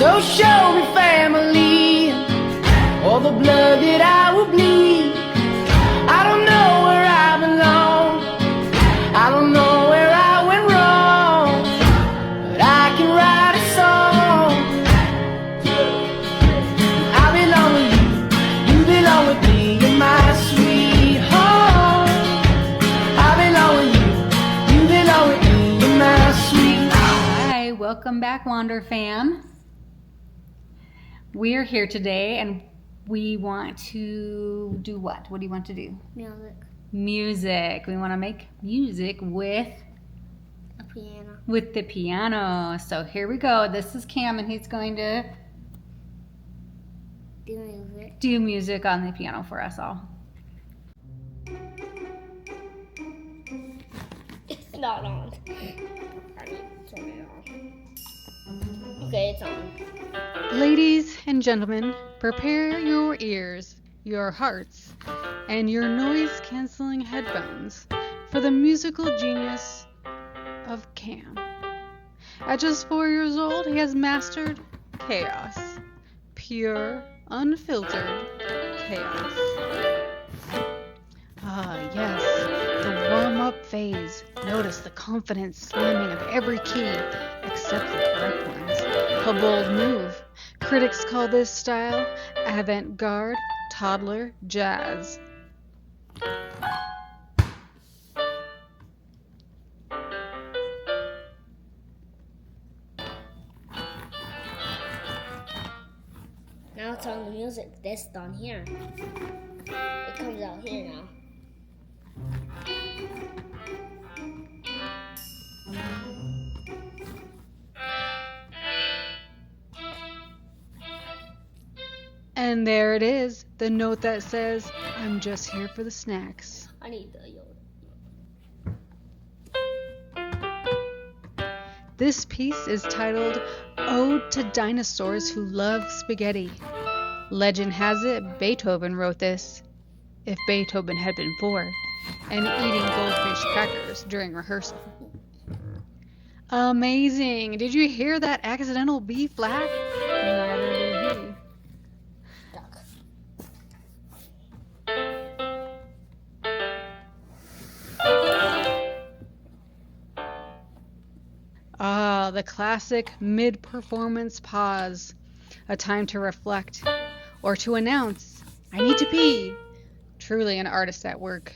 So show me family, all the blood that I will bleed. I don't know where I belong, I don't know where I went wrong, but I can write a song. I belong with you, you belong with me, you're my sweet home. I belong with you, you belong with me, you're my sweet home. Hi, welcome back, Wander fam. We're here today and we want to do what? What do you want to do? Music. Music. We want to make music with A piano. the piano. So here we go. This is Cam and he's going to Do music. do music on the piano for us all. It's not on. I need to turn it on. Okay, it's on. Ladies and gentlemen, prepare your ears, your hearts, and your noise-canceling headphones for the musical genius of Cam. At just 4 years old, he has mastered chaos. Pure, unfiltered chaos. Ah, yes, the warm-up phase. Notice the confident slamming of every key, except the correct ones. A bold move. Critics call this style avant-garde, toddler jazz. Now it's on the music disc down here. It comes out here now. And there it is, the note that says, I'm just here for the snacks. I need the yellow. This piece is titled Ode to Dinosaurs Who Love Spaghetti. Legend has it Beethoven wrote this, if Beethoven had been 4, and eating goldfish crackers during rehearsal. Amazing! Did you hear that accidental B flat? Neither did he. Duck. Ah, the classic mid-performance pause. A time to reflect or to announce, I need to pee. Truly an artist at work.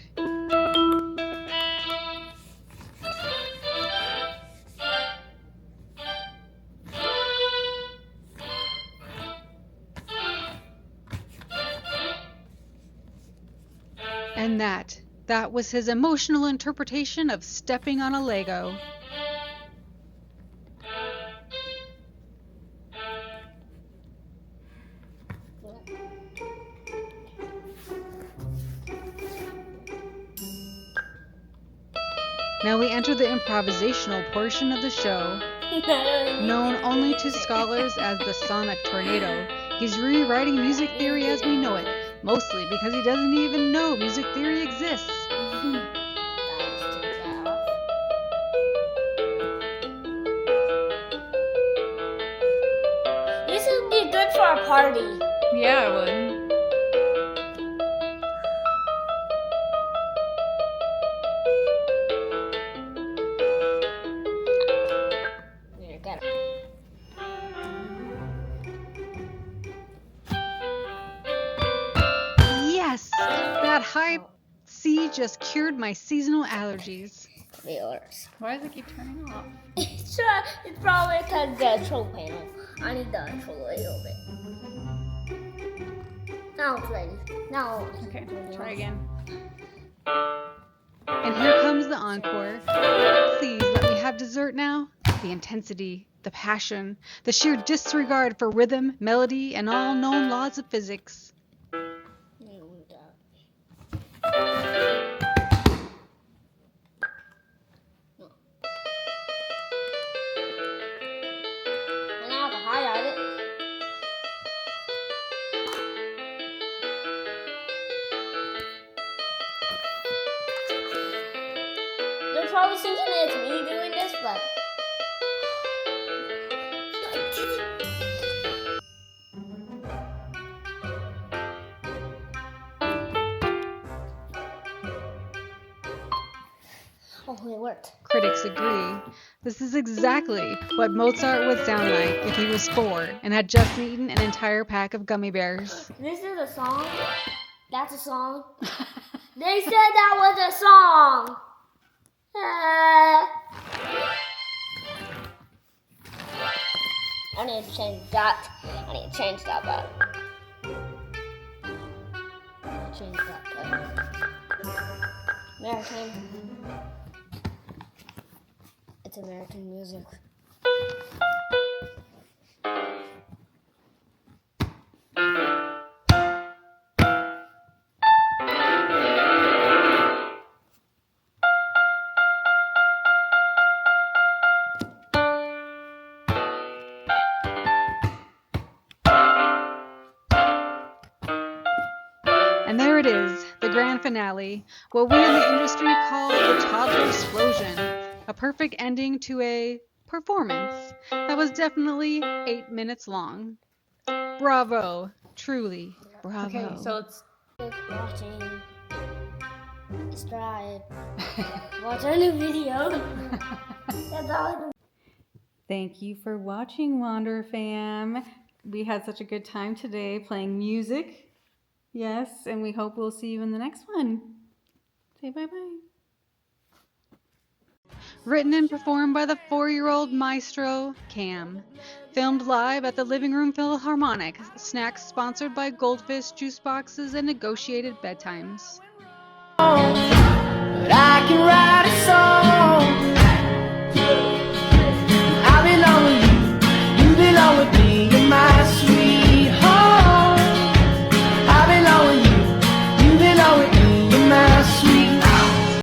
And that was his emotional interpretation of stepping on a Lego. Now we enter the improvisational portion of the show, known only to scholars as the sonic tornado. He's rewriting music theory as we know it, mostly because he doesn't even know music theory exists. This would be good for a party. Yeah, I would. Here, get it. Yes! That high C just cured my seasonal allergies. Yours. Why does it keep turning off? It's probably because the control panel. I need the control a little bit. Now it's ready. Now. Okay, try again. And here comes the encore. Please let me have dessert now. The intensity, the passion, the sheer disregard for rhythm, melody, and all known laws of physics. And I have to highlight it. They're probably thinking it's me doing this, but definitely worked. Critics agree. This is exactly what Mozart would sound like if he was 4 and had just eaten an entire pack of gummy bears. This is a song. That's a song. They said that was a song. I need to change that. I need to change that button. Change that button. American. It's American music. And there it is, the grand finale, what we in the industry call the Toddler explosion, a perfect ending to a performance that was definitely 8 minutes long. Bravo, truly, bravo. Okay, so it's Watching. Subscribe. Watch our new video. That's all. Thank you for watching, Wander Fam. We had such a good time today playing music. Yes, and we hope we'll see you in the next one. Say bye-bye. Written and performed by the 4-year-old Maestro, Cam. Filmed live at the Living Room Philharmonic. Snacks sponsored by Goldfish juice boxes and negotiated bedtimes. But I can ride